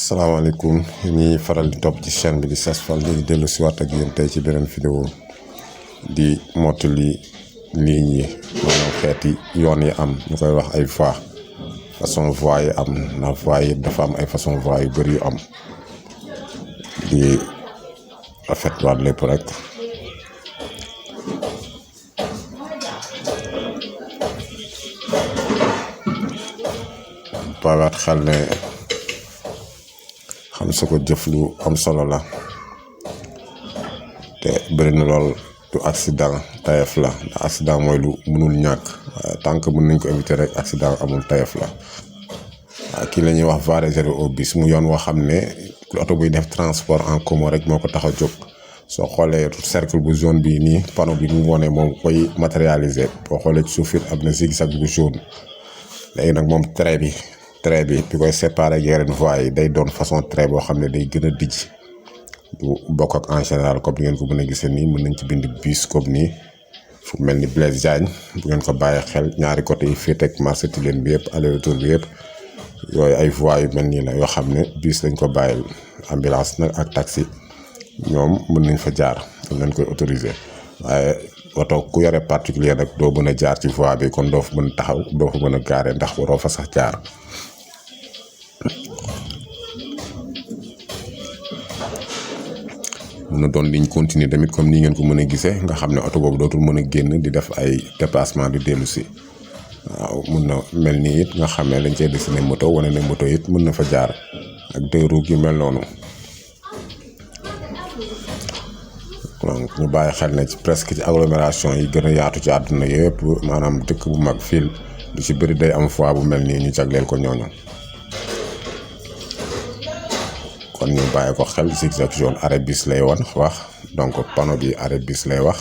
salaamaaleykum ñi faral di topp ci chaîne bi di Sas Fall léegi dellu si waat ak yéen tey ci beneen vidéo di mottali ligne yi maanaam xeeti yoon yi am ñu koy wax ay voies façon voies yi am ndax voies yi dafa am ay façon voies yu bëri yu am di rafetluwaat lépp rek baawaat xel ne xam sa ko jëf lu am solo la te bëri na lool du accident tayef la ndax accident mooy lu mënul ñàkk tant que mën nañ ko éviter rek accident amul tayef la kii la ñuy wax voie réservée au bus mu yoon woo xam ne oto buy def transport en commun rek moo ko tax a jóg soo xoolee cercle bu jaune bi nii panneau bi mu wone moom koy matérialiser boo xoolee ci suuf it am na zigzag bu jaune léegi nag moom trait bi koy séparer ak yeneen voies yi day doon façon trait boo xam ne day gën a dijj du bokk ak en général comme ni ngeen ko mën a gisee nii mën nañ ci bind bus comme nii fu mel ni Blaise Diagne bu ngeen ko bàyyi xel ñaari côté yi féete ak marché Tilène bi yëpp aller retour bi yëpp yooyu ay voies yu mel nii la yoo xam ne bus lañ ko bàyyil ambulance nag ak taxi ñoom mën nañ fa jaar dañ leen koy autoriser waaye oto ku yore particulier nag doo mën a jaar ci voie bi kon doo fa mën a taxaw doo fa mën a gaare ndax waroo fa sax jaar. mën na doon ligne continue tamit comme ni ngeen ko mën a gisee nga xam ne oto boobu dootul mën a génn di def ay déplacement di dellu si waaw mun na mel nii it nga xam ne dañ cee dessiné moto wane ne moto it mën na fa jaar ak deux roues yu mel noonu. donc ñu bàyyi xel ne ci presque ci agglomération yi gën a yaatu ci àdduna yëpp maanaam dëkk bu mag fii lu ci bëri day am voie bu mel nii ñu jagleel ko ñooñu. kon ñu bàyyi ko xel zigzag jaune arrêt bus lay wax donc panneau bi arrêt bus lay wax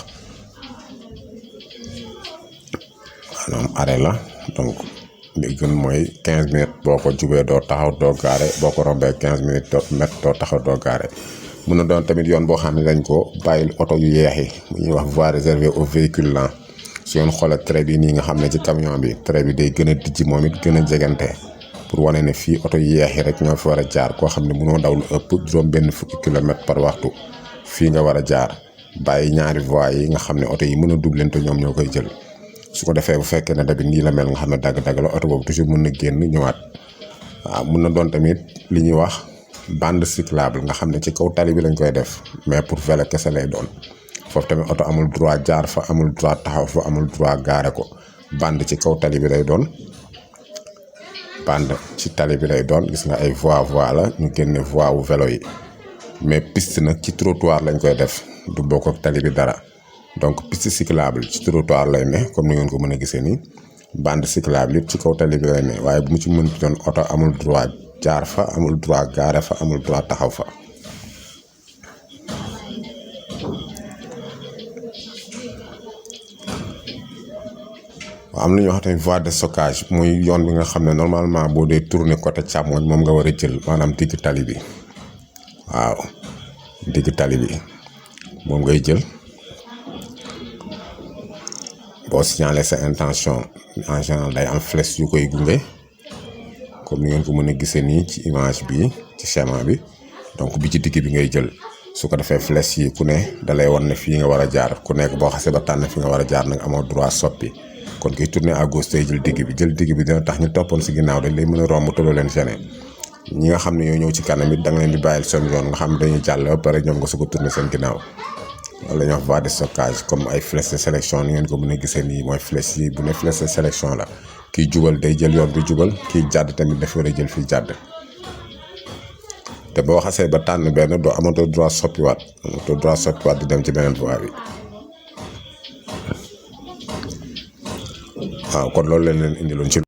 maanaam arrêt la donc li gën mooy 15 minutes boo ko jubee doo taxaw doo gaare boo ko rombee 15 minutes doo taxaw doo gaare. mun na doon tamit yoon boo xam ne dañ ko bàyyil oto yu yeex yi mu ñuy wax voie réservée aux véhicules lents su yoon xoolee trait bi nii nga xam ne ci camion bi trait bi day gën a dijji moom it gën a jegante pour wane ne fii oto yu yeex yi rek ñoo fi war a jaar koo xam ne mënoo daw lu ëpp juróom benn fukki kilomètre par waxtu fii nga war a jaar bàyyi ñaari voies yi nga xam ne oto yi mën a doublante ñoom ñoo koy jël su ko defee bu fekkee ne tamit nii la mel nga xam ne dagg-dagg la oto boobu toujours mën na génn ñëwaat waaw mun na doon tamit li ñuy wax bande cyclable nga xam ne ci kaw tali bi lañ koy def mais pour vélo kese lay doon foofu tamit oto amul droit jaar fa amul droit taxaw fa amul droit gaare ko bande ci kaw tali bi lay doon bande ci tali bi lay doon gis nga ay voie la ñu génne voie wu vélo yi mais piste nag ci trottoir lañ koy def du bokk ak tali bi dara donc piste cyclable ci trottoir lay ne comme ni ngeen ko mën a gisee nii bande cyclable it ci kaw tali bi lay ne waaye bu mu ci mënti doon oto amul droit jaar fa amul droit gaare fa amul droit taxaw fa. am na ñoo xam ne voie de stockage muy yoon bi nga xam ne normalement boo dee tourner côté càmmoñ moom nga war a jël maanaam digg tali bi waaw digg tali bi moom ngay jël boo signaler sa intention en général day am flèche yu koy gunge comme ni ngeen ko mën a gisee nii ci image bi ci schéma bi donc bi ci digg bi ngay jël su ko defee flèche yi ku ne dalay wan ne fii nga war a jaar ku nekk boo xasee ba tànn fi nga war a jaar nag amoo droit soppi. kon kiy tourné à gauche tey jël digg bi dina tax ñu toppoon si ginnaaw dañ lay mën a romb toloo leen gêné ñi nga xam ne ñoo ñëw ci kanam it da nga leen di bàyyil seen yoon nga xam ne dañuy jàll ba pare ñoom nga su ko tourné seen ginnaaw loolu la ñuy wax voie de stockage comme ay flèche de sélection ni ngeen ko mën a gisee nii mooy flèche yi bu ne flèche de sélection la kiy jubal day jël yoon bi jubal kiy jàdd tamit dafa war a jël fii jàdd te boo xasee ba tànn benn doo amatoo droit soppiwaat di dem ci beneen voie bi. waaw kon loolu leen indiloon ci